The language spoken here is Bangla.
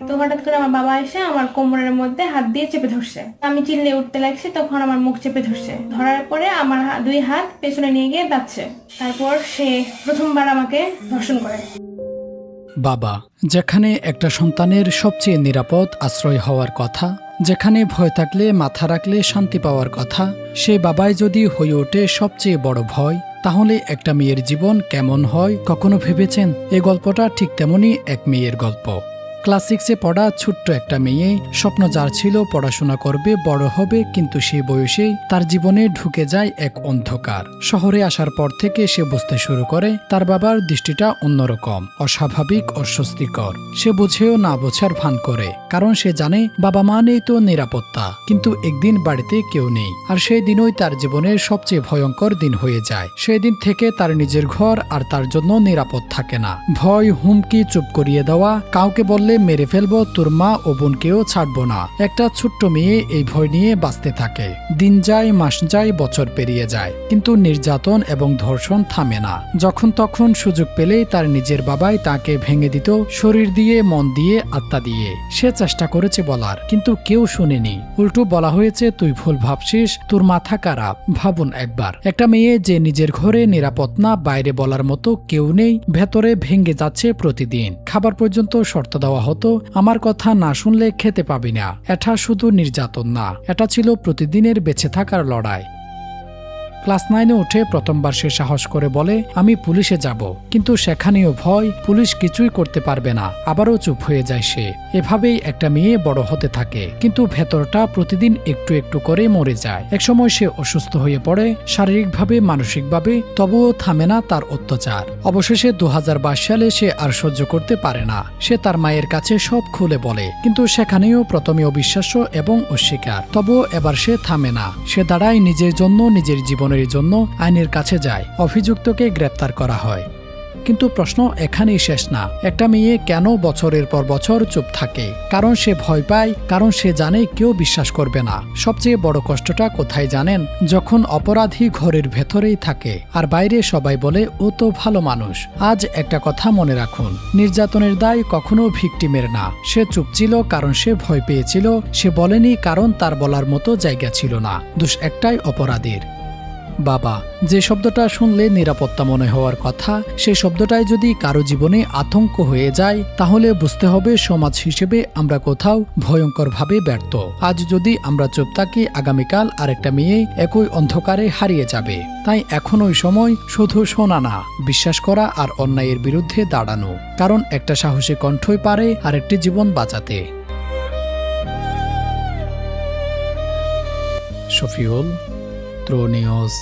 তো হঠাৎ করে আমার বাবা এসে আমার কোমরের মধ্যে হাত দিয়ে চেপে ধরছে। আমি চিল্লে উঠতে লাগছি, তখন আমার মুখ চেপে ধরছে। ধরার পরে আমার দুই হাত পেছনে নিয়ে গিয়ে বাঁধছে। তারপর সে প্রথমবার আমাকে ধর্ষণ করে। বাবা, যেখানে একটা সন্তানের সবচেয়ে নিরাপদ আশ্রয় হওয়ার কথা, যেখানে ভয় থাকলে মাথা রাখলে শান্তি পাওয়ার কথা, সেই বাবাই যদি হয়ে ওঠে সবচেয়ে বড় ভয়, তাহলে একটা মেয়ের জীবন কেমন হয় কখনো ভেবেছেন? এই গল্পটা ঠিক তেমনই এক মেয়ের গল্প। ক্লাস 6-এ পড়া ছোট্ট একটা মেয়ে, স্বপ্ন যার ছিল পড়াশোনা করবে, বড় হবে, কিন্তু সেই বয়সেই তার জীবনে ঢুকে যায় এক অন্ধকার। শহরে আসার পর থেকে সে বুঝতে শুরু করে তার বাবার দৃষ্টিটা অন্যরকম, অস্বাভাবিক, অস্বস্তিকর। সে বুঝেও না বোঝার ভান করে, কারণ সে জানে বাবা মা নেই তো নিরাপত্তা। কিন্তু একদিন বাড়িতে কেউ নেই, আর সেই দিনই তার জীবনের সবচেয়ে ভয়ঙ্কর দিন হয়ে যায়। সেই দিন থেকে তার নিজের ঘর আর তার জন্য নিরাপদ থাকে না। ভয়, হুমকি, চুপ করিয়ে দেওয়া, কাউকে বললে মেরে ফেলবো, তোর মা ও বোনকেও ছাড়বো না। একটা ছোট্ট মেয়ে এই ভয় নিয়ে বাঁচতে থাকে। দিন যায়, মাস যায়, বছর পেরিয়ে যায়, কিন্তু নির্যাতন এবং ধর্ষণ থামে না। যখন তখন সুযোগ পেলেই তার নিজের বাবাই তাকে ভেঙে দিত, শরীর দিয়ে, মন দিয়ে, আত্মা দিয়ে। সে চেষ্টা করেছে বলার, কিন্তু কেউ শুনেনি। উল্টো বলা হয়েছে, তুই ভুল ভাবছিস, তোর মাথা খারাপ। ভাবুন একবার, একটা মেয়ে যে নিজের ঘরে নিরাপদ না, বাইরে বলার মতো কেউ নেই, ভেতরে ভেঙে যাচ্ছে প্রতিদিন। খাবার পর্যন্ত শর্ত দেওয়া হতো, আমার কথা না শুনলে খেতে পাবি না। এটা শুধু নির্যাতন না, এটা ছিল প্রতিদিনের বেঁচে থাকার লড়াই। ক্লাস 9-এ উঠে প্রথমবার সে সাহস করে বলে, আমি পুলিশে যাব, কিন্তু সেখানেও ভয়, পুলিশ কিছুই করতে পারবে না। আবারও চুপ হয়ে যায় সে। এভাবেই একটা মেয়ে বড় হতে থাকে, কিন্তু ভেতরটা প্রতিদিন একটু একটু করে মরে যায়। একসময় সে অসুস্থ হয়ে পড়ে, শারীরিকভাবে, মানসিকভাবে, তবুও থামে না তার অত্যাচার। অবশেষে 2022 সালে সে আর সহ্য করতে পারে না। সে তার মায়ের কাছে সব খুলে বলে, কিন্তু সেখানেও প্রথমে অবিশ্বাস্য এবং অস্বীকার। তবুও এবার সে থামে না। সে দাঁড়ায় নিজের জন্য, নিজের জীবনের জন্য, আইনের কাছে যায়। অভিযুক্তকে গ্রেপ্তার করা হয়। কিন্তু প্রশ্ন এখানেই শেষ না। একটা মেয়ে কেন বছরের পর বছর চুপ থাকে? কারণ সে ভয় পায়, কারণ সে জানে কেউ বিশ্বাস করবে না। সবচেয়ে বড় কষ্টটা কোথায় জানেন? যখন অপরাধী ঘরের ভেতরেই থাকে, আর বাইরে সবাই বলে ও তো ভালো মানুষ। আজ একটা কথা মনে রাখুন, নির্যাতনের দায় কখনো ভিকটিমের না। সে চুপ ছিল কারণ সে ভয় পেয়েছিল, সে বলেনি কারণ তার বলার মতো জায়গা ছিল না। দোষ একটাই, অপরাধীর। বাবা, যে শব্দটা শুনলে নিরাপত্তা মনে হওয়ার কথা, সেই শব্দটাই যদি কারো জীবনে আতঙ্ক হয়ে যায়, তাহলে বুঝতে হবে সমাজ হিসেবে আমরা কোথাও ভয়ঙ্করভাবে ব্যর্থ। আজ যদি আমরা চুপ থাকি, আগামীকাল আরেকটা মেয়ে একই অন্ধকারে হারিয়ে যাবে। তাই এখনই সময় শুধু শোনা না, বিশ্বাস করা আর অন্যায়ের বিরুদ্ধে দাঁড়ানো। কারণ একটা সাহসী কণ্ঠই পারে আরেকটি জীবন বাঁচাতে। শফিউল, ত্রো নিউজ।